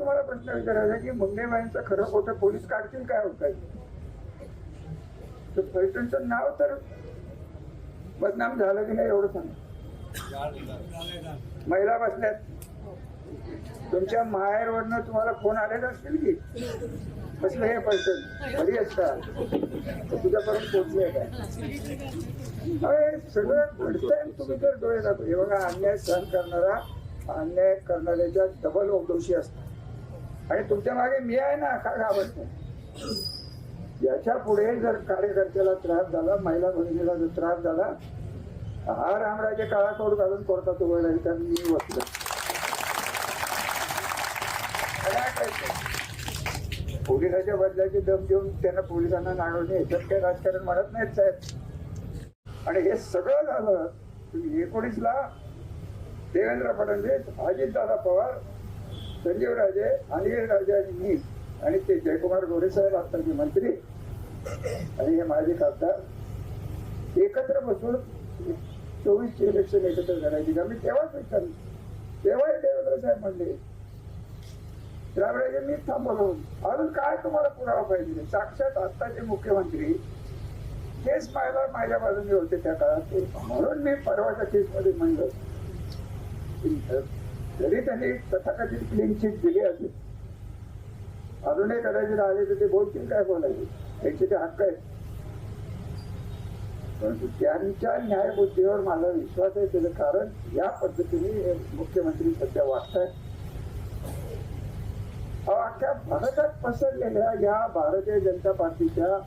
तुम्हाला प्रश्न विचारायचा की मुंडेबाईंचं खरं खोटं पोलीस काढतील काय होत तर फलटणचं नाव तर बदनाम झालं की नाही एवढं सांग. महिला बसल्यात तुमच्या माहेरवरनं तुम्हाला फोन आलेला असतील की कसलं हे फलटण बरी असता तुझ्यापर्यंत पोहोचले काय सगळं घडतंय. तुम्ही जर डोळे जातो हे बघा अन्याय सहन करणारा अन्याय करणाऱ्याच्या डबल दोषी असतात आणि तुमच्या मागे मी आहे ना का घाबरत नाही. याच्या पुढे जर कार्यकर्त्याला त्रास झाला महिला भगिनीला जर त्रास झाला हा रामराजे काळाकोड घालून कोर्टात उभं राहील तर मी बसलो. पोलिसाच्या बदल्याची दम देऊन त्यांना पोलिसांना नाडवणे याच्यात काही राजकारण म्हणत नाहीत साहेब. आणि हे सगळं झालं 19ला देवेंद्र फडणवीस अजितदादा पवार संजीव राजे अनिल राजे आणि मी आणि ते जयकुमार गोरे साहेब आत्ताचे मंत्री आणि हे माजी खासदार एकत्र बसून 24ची इलेक्शन एकत्र करायची का मी तेव्हाच विचारलं. तेव्हा देवेंद्र साहेब म्हणले रामराजे मी थांबवलं अजून काय तुम्हाला पुरावा पाहिजे. साक्षात आत्ताचे मुख्यमंत्री केस पाहायला माझ्या बाजूने होते त्या काळात म्हणून मी परवाच्या केसमध्ये म्हणलं जरी त्यांनी तथाकथित क्लीन चिट दिली असेल अजूनही कदाचित आले तर ते बोलतील काय बोलायचे त्यांचे ते हक्क आहेत. परंतु त्यांच्या न्यायबुद्धीवर माझा विश्वास आहे त्याचं कारण या पद्धतीने मुख्यमंत्री सध्या वागतायत. अख्ख्या भारतात पसरलेल्या या भारतीय जनता पार्टीच्या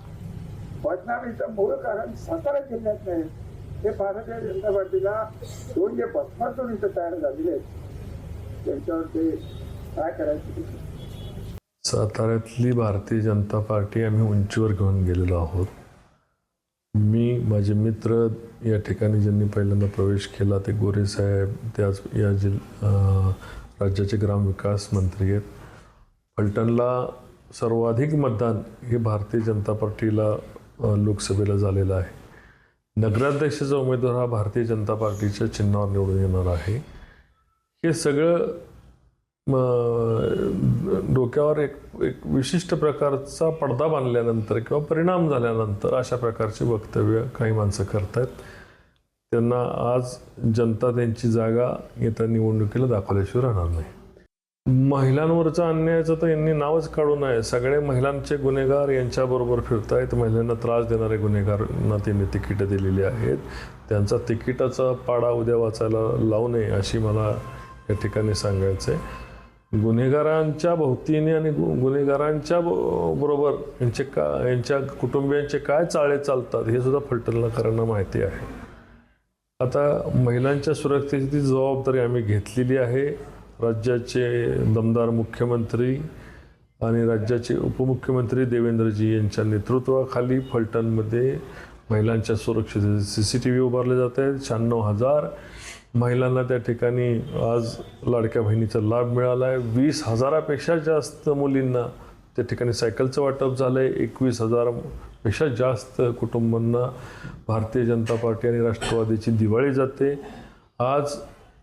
बदनामीचं मूळ कारण सातारा जिल्ह्यात नाही. हे भारतीय जनता पार्टीला दोन जे बदमातून इथं तयार झालेले आहेत त्यांच्यावर ते काय करायचं. साताऱ्यातली भारतीय जनता पार्टी आम्ही उंचीवर घेऊन गेलेलो आहोत. मी माझे मित्र या ठिकाणी ज्यांनी पहिल्यांदा प्रवेश केला ते गोरे साहेब ते आज या राज्याचे ग्रामविकास मंत्री आहेत. फलटणला सर्वाधिक मतदान हे भारतीय जनता पार्टीला लोकसभेला झालेलं आहे. नगराध्यक्षाचा उमेदवार हा भारतीय जनता पार्टीच्या चिन्हावर निवडून येणार आहे. हे सगळं डोक्यावर एक विशिष्ट प्रकारचा पडदा बांधल्यानंतर किंवा परिणाम झाल्यानंतर अशा प्रकारचे वक्तव्य काही माणसं करतात. त्यांना आज जनता त्यांची जागा येत्या निवडणुकीला दाखवल्याशिवाय राहणार नाही. महिलांवरचा अन्यायाचं तर यांनी नावच काढू नये. सगळे महिलांचे गुन्हेगार यांच्याबरोबर फिरतायत. महिलांना त्रास देणारे गुन्हेगारांना त्यांनी तिकीटं दिलेली आहेत. त्यांचा तिकिटाचा पाडा उद्या वाचायला लावू नये अशी मला या ठिकाणी सांगायचं आहे. गुन्हेगारांच्या भोवतीने आणि गुन्हेगारांच्या बरोबर यांच्या कुटुंबियांचे काय चाळे चालतात हे सुद्धा फलटणकरांना माहिती आहे. आता महिलांच्या सुरक्षेची जबाबदारी आम्ही घेतलेली आहे. राज्याचे दमदार मुख्यमंत्री आणि राज्याचे उपमुख्यमंत्री देवेंद्रजी यांच्या नेतृत्वाखाली फलटणमध्ये महिलांच्या सुरक्षेचे CCTV उभारले जात आहेत. 96,000 महिलांना त्या ठिकाणी आज लाडक्या बहिणीचा लाभ मिळाला आहे. 20,000पेक्षा जास्त मुलींना त्या ठिकाणी सायकलचं वाटप झालं आहे. 21,000पेक्षा जास्त कुटुंबांना भारतीय जनता पार्टी आणि राष्ट्रवादीची दिवाळी जाते. आज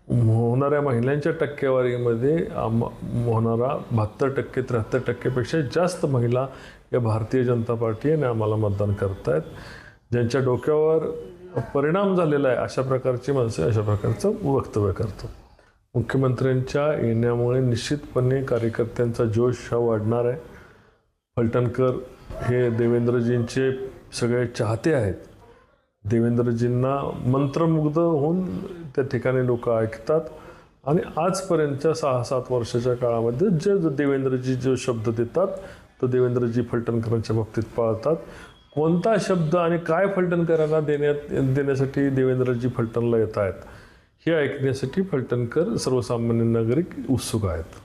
होणाऱ्या महिलांच्या टक्केवारीमध्ये होणारा 72% 73%पेक्षा जास्त महिला या भारतीय जनता पार्टी आणि आम्हाला मतदान करत आहेत. ज्यांच्या डोक्यावर परिणाम झालेला आहे अशा प्रकारची माणसं अशा प्रकारचं वक्तव्य करतात. मुख्यमंत्र्यांच्या येण्यामुळे निश्चितपणे कार्यकर्त्यांचा जोश हा वाढणार आहे. फलटणकर हे देवेंद्रजींचे सगळे चाहते आहेत. देवेंद्रजींना मंत्रमुग्ध होऊन त्या ठिकाणी लोक ऐकतात आणि आजपर्यंतच्या 6-7 वर्षाच्या काळामध्ये जे देवेंद्रजी जो शब्द देतात तो देवेंद्रजी फलटणकरांच्या बाबतीत पाळतात. कोणता शब्द आणि काय फलटणकरांना देण्यासाठी देवेंद्रजी फलटणला येत आहेत हे ऐकण्यासाठी फलटणकर सर्वसामान्य नागरिक उत्सुक आहेत.